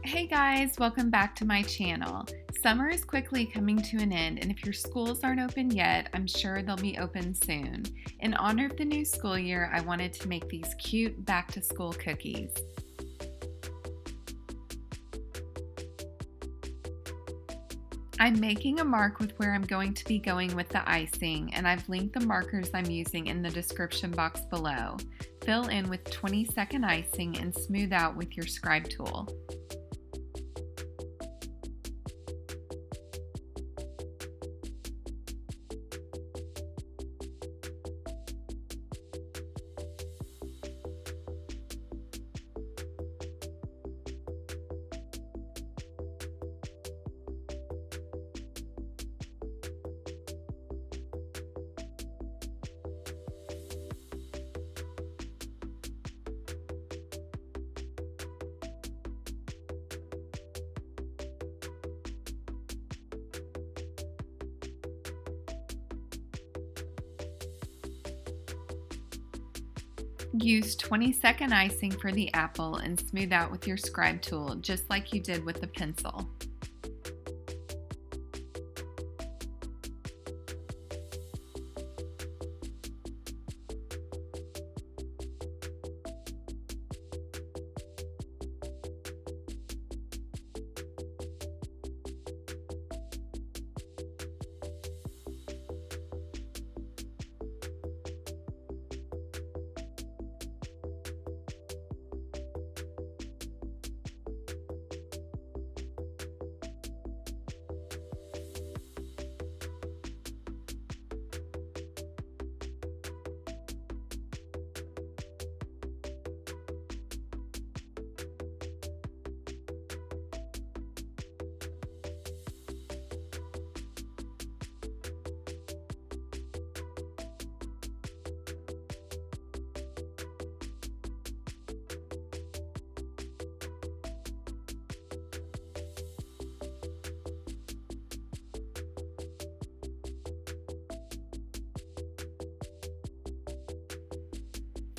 Hey guys, welcome back to my channel. Summer is quickly coming to an end, and if your schools aren't open yet, I'm sure they'll be open soon. In honor of the new school year, I wanted to make these cute back-to-school cookies. I'm making a mark with where I'm going to be going with the icing, and I've linked the markers I'm using in the description box below. Fill in with 20-second icing and smooth out with your scribe tool. Use 20-second icing for the apple and smooth out with your scribe tool, just like you did with the pencil.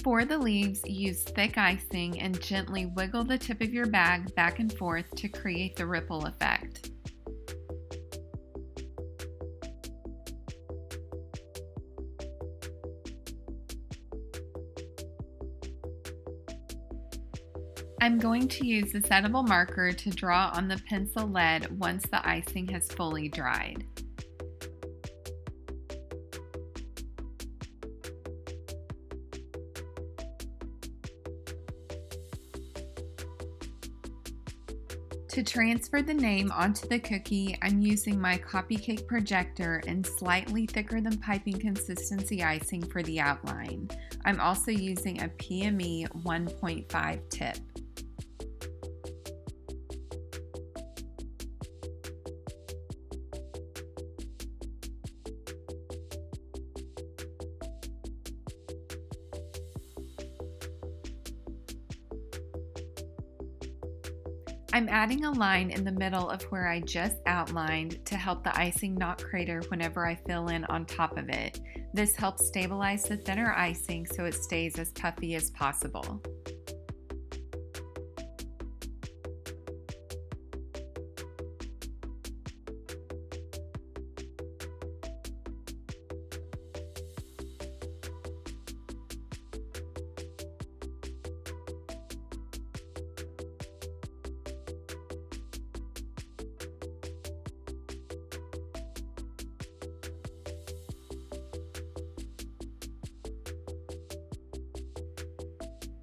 For the leaves, use thick icing and gently wiggle the tip of your bag back and forth to create the ripple effect. I'm going to use this edible marker to draw on the pencil lead once the icing has fully dried. To transfer the name onto the cookie, I'm using my copy cake projector and slightly thicker than piping consistency icing for the outline. I'm also using a PME 1.5 tip. I'm adding a line in the middle of where I just outlined to help the icing not crater whenever I fill in on top of it. This helps stabilize the thinner icing so it stays as puffy as possible.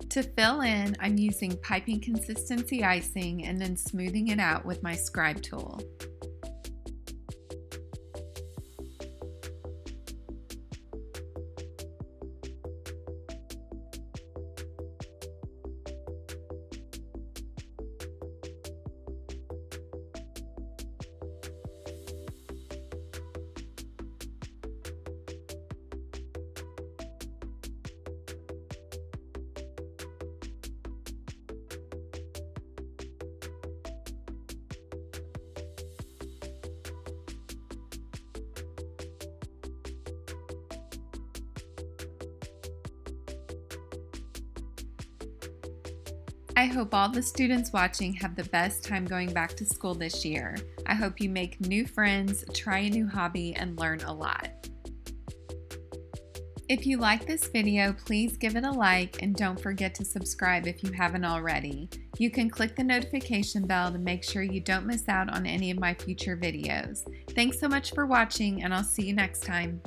To fill in, I'm using piping consistency icing and then smoothing it out with my scribe tool. I hope all the students watching have the best time going back to school this year. I hope you make new friends, try a new hobby, and learn a lot. If you like this video, please give it a like and don't forget to subscribe if you haven't already. You can click the notification bell to make sure you don't miss out on any of my future videos. Thanks so much for watching, and I'll see you next time.